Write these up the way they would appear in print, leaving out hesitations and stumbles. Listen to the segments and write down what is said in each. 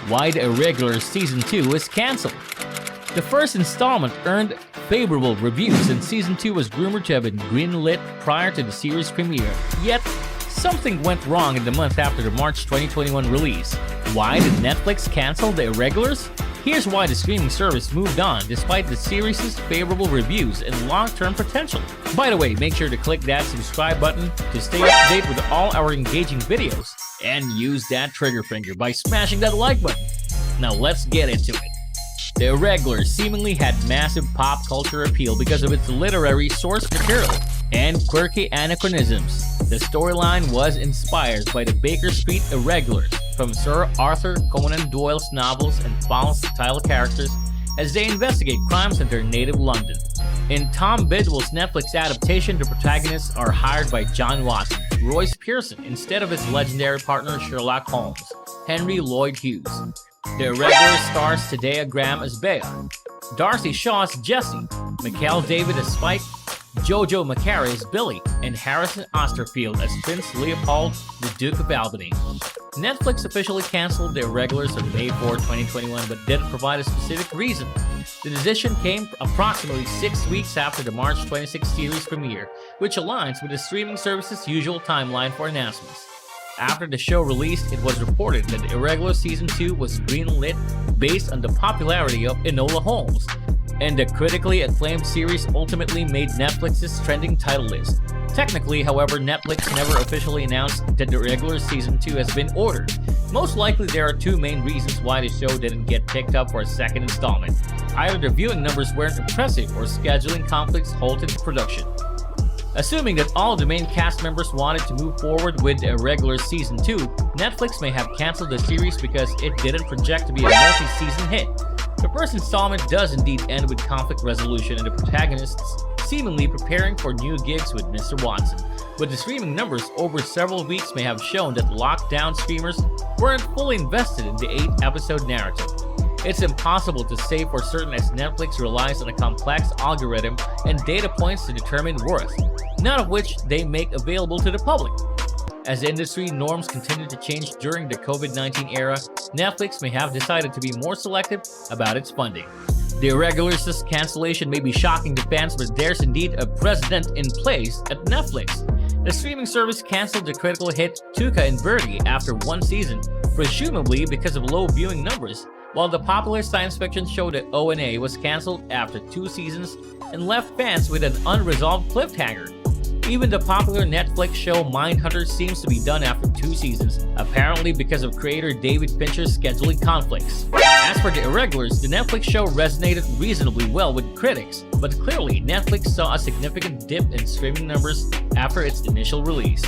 why The Irregulars Season 2 was cancelled. The first installment earned favorable reviews and Season 2 was rumored to have been greenlit prior to the series premiere, yet something went wrong in the month after the March 2021 release. Why did Netflix cancel The Irregulars? Here's why the streaming service moved on despite the series' favorable reviews and long-term potential. By the way, make sure to click that subscribe button to stay up to date with all our engaging videos, and use that trigger finger by smashing that like button. Now let's get into it. The Irregulars seemingly had massive pop culture appeal because of its literary source material and quirky anachronisms. The storyline was inspired by the Baker Street Irregulars from Sir Arthur Conan Doyle's novels and follows the title characters as they investigate crimes in their native London. In Tom Bidwell's Netflix adaptation, the protagonists are hired by John Watson, Royce Pearson, instead of his legendary partner Sherlock Holmes, Henry Lloyd Hughes. The Irregulars stars Tadea Graham as Bea, Darcy Shaw as Jessie, Mikhail David as Spike, Jojo Macari as Billy, and Harrison Osterfield as Prince Leopold, the Duke of Albany. Netflix officially canceled The Irregulars on May 4, 2021, but didn't provide a specific reason. The decision came approximately 6 weeks after the March 26 series premiere, which aligns with the streaming service's usual timeline for announcements. After the show released, it was reported that The Irregulars Season 2 was greenlit based on the popularity of Enola Holmes, and the critically acclaimed series ultimately made Netflix's trending title list. Technically, however, Netflix never officially announced that The Irregulars Season 2 has been ordered. Most likely there are two main reasons why the show didn't get picked up for a second installment. Either the viewing numbers weren't impressive or scheduling conflicts halted production. Assuming that all the main cast members wanted to move forward with The Irregulars Season 2, Netflix may have cancelled the series because it didn't project to be a multi-season hit. The first installment does indeed end with conflict resolution and the protagonists seemingly preparing for new gigs with Mr. Watson, but the streaming numbers over several weeks may have shown that lockdown streamers weren't fully invested in the 8-episode narrative. It's impossible to say for certain as Netflix relies on a complex algorithm and data points to determine worth, none of which they make available to the public. As industry norms continue to change during the COVID-19 era, Netflix may have decided to be more selective about its funding. The Irregulars' cancellation may be shocking to fans, but there's indeed a precedent in place at Netflix. The streaming service canceled the critical hit Tuca and Birdie after one season, presumably because of low viewing numbers, while the popular science fiction show The O&A was canceled after 2 seasons and left fans with an unresolved cliffhanger. Even the popular Netflix show Mindhunter seems to be done after 2 seasons, apparently because of creator David Fincher's scheduling conflicts. As for The Irregulars, the Netflix show resonated reasonably well with critics, but clearly Netflix saw a significant dip in streaming numbers after its initial release.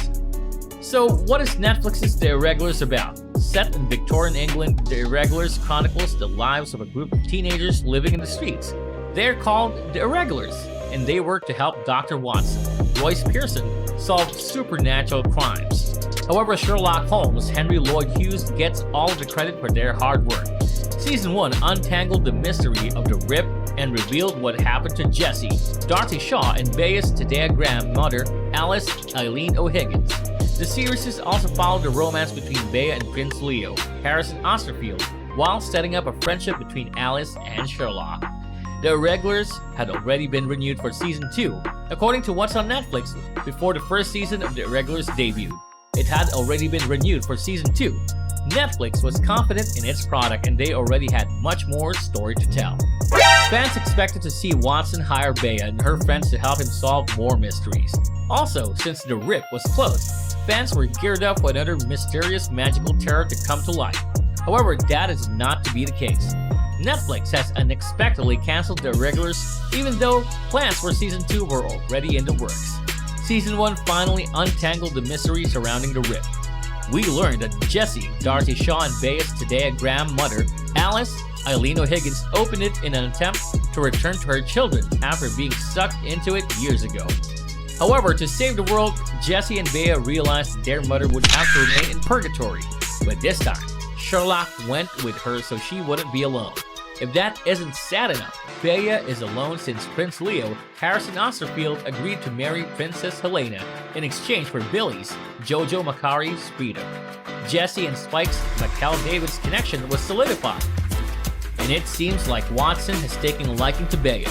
So what is Netflix's The Irregulars about? Set in Victorian England, The Irregulars chronicles the lives of a group of teenagers living in the streets. They're called The Irregulars, and they work to help Dr. Watson, Royce Pearson, solve supernatural crimes. However, Sherlock Holmes, Henry Lloyd Hughes, gets all the credit for their hard work. Season 1 untangled the mystery of the Rip and revealed what happened to Jessie, Darcy Shaw, and Bea's Tadea Graham mother, Alice Eileen O'Higgins. The series also followed the romance between Bea and Prince Leo, Harrison Osterfield, while setting up a friendship between Alice and Sherlock. The Irregulars had already been renewed for Season 2, according to what's on Netflix, before the first season of The Irregulars debuted. It had already been renewed for Season 2. Netflix was confident in its product and they already had much more story to tell. Fans expected to see Watson hire Bea and her friends to help him solve more mysteries. Also, since the Rip was closed, fans were geared up for another mysterious magical terror to come to life. However, that is not to be the case. Netflix has unexpectedly canceled The Irregulars, even though plans for Season 2 were already in the works. Season 1 finally untangled the mystery surrounding the Rip. We learned that Jessie, Darcy Shaw, and Bea's Tadea Graham mother, Alice Eileen O'Higgins, opened it in an attempt to return to her children after being sucked into it years ago. However, to save the world, Jessie and Bea realized their mother would have to remain in purgatory, but this time, Sherlock went with her so she wouldn't be alone. If that isn't sad enough, Bea is alone since Prince Leo, Harrison Osterfield, agreed to marry Princess Helena in exchange for Billy's, Jojo Macari's freedom. Jesse and Spike's McCall-David's connection was solidified. And it seems like Watson has taken a liking to Bea.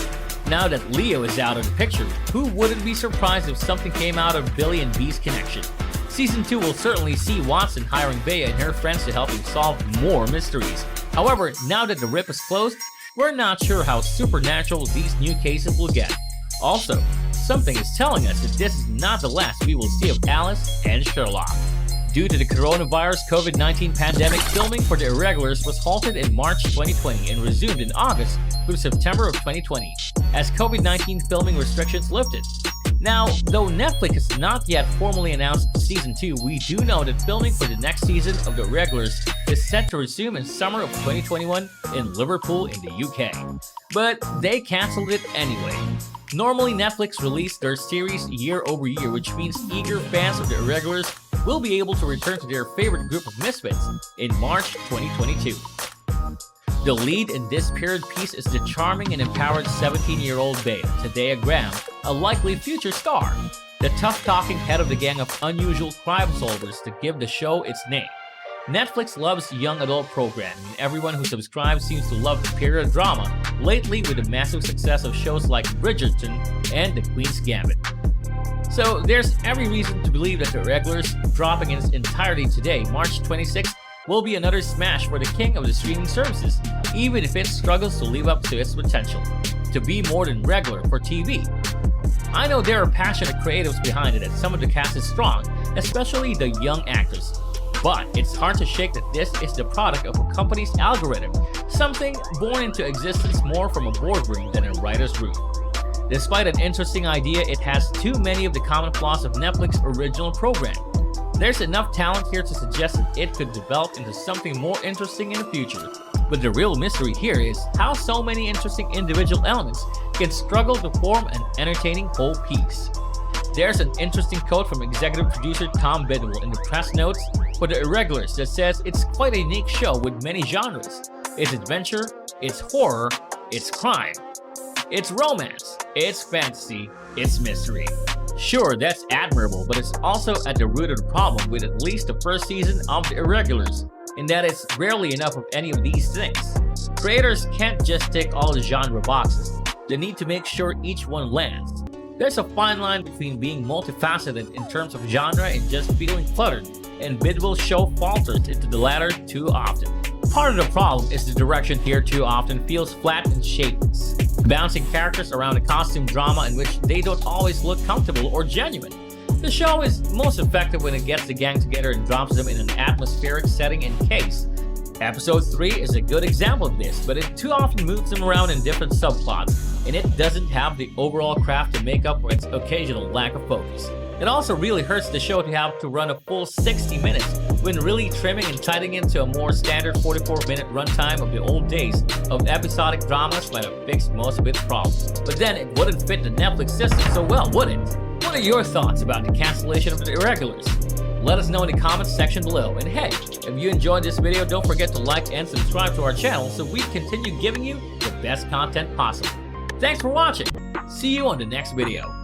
Now that Leo is out of the picture, who wouldn't be surprised if something came out of Billy and Bee's connection? Season 2 will certainly see Watson hiring Bea and her friends to help him solve more mysteries. However, now that the rip is closed, we're not sure how supernatural these new cases will get. Also, something is telling us that this is not the last we will see of Alice and Sherlock. Due to the coronavirus COVID-19 pandemic, filming for The Irregulars was halted in March 2020 and resumed in August through September of 2020, as COVID-19 filming restrictions lifted. Now, though Netflix has not yet formally announced Season 2, we do know that filming for the next season of The Irregulars is set to resume in summer of 2021 in Liverpool in the UK. But they cancelled it anyway. Normally, Netflix released their series year over year, which means eager fans of The Irregulars will be able to return to their favorite group of misfits in March 2022. The lead in this period piece is the charming and empowered 17-year-old Bea, Zendaya Graham, a likely future star, the tough-talking head of the gang of unusual crime solvers to give the show its name. Netflix loves young adult programming, and everyone who subscribes seems to love the period drama, lately with the massive success of shows like Bridgerton and The Queen's Gambit. So there's every reason to believe that The Irregulars, dropping in its entirety today, March 26th, will be another smash for the king of the streaming services, even if it struggles to live up to its potential, to be more than regular for TV. I know there are passionate creatives behind it and some of the cast is strong, especially the young actors. But it's hard to shake that this is the product of a company's algorithm, something born into existence more from a boardroom than a writer's room. Despite an interesting idea, it has too many of the common flaws of Netflix's original programming. There's enough talent here to suggest that it could develop into something more interesting in the future. But the real mystery here is how so many interesting individual elements can struggle to form an entertaining whole piece. There's an interesting quote from executive producer Tom Bidwell in the press notes for The Irregulars that says it's quite a unique show with many genres. It's adventure, it's horror, it's crime, it's romance, it's fantasy, it's mystery. Sure, that's admirable, but it's also at the root of the problem with at least the first season of The Irregulars, in that it's rarely enough of any of these things. Creators can't just tick all the genre boxes. They need to make sure each one lands. There's a fine line between being multifaceted in terms of genre and just feeling cluttered, and Bidwell's show falters into the latter too often. Part of the problem is the direction here too often feels flat and shapeless, bouncing characters around a costume drama in which they don't always look comfortable or genuine. The show is most effective when it gets the gang together and drops them in an atmospheric setting and case. Episode 3 is a good example of this, but it too often moves them around in different subplots, and it doesn't have the overall craft to make up for its occasional lack of focus. It also really hurts the show to have to run a full 60 minutes when really trimming and tightening into a more standard 44-minute runtime of the old days of episodic dramas might have fixed most of its problems. But then it wouldn't fit the Netflix system so well, would it? What are your thoughts about the cancellation of The Irregulars? Let us know in the comments section below. And hey, if you enjoyed this video, don't forget to like and subscribe to our channel so we continue giving you the best content possible. Thanks for watching. See you on the next video.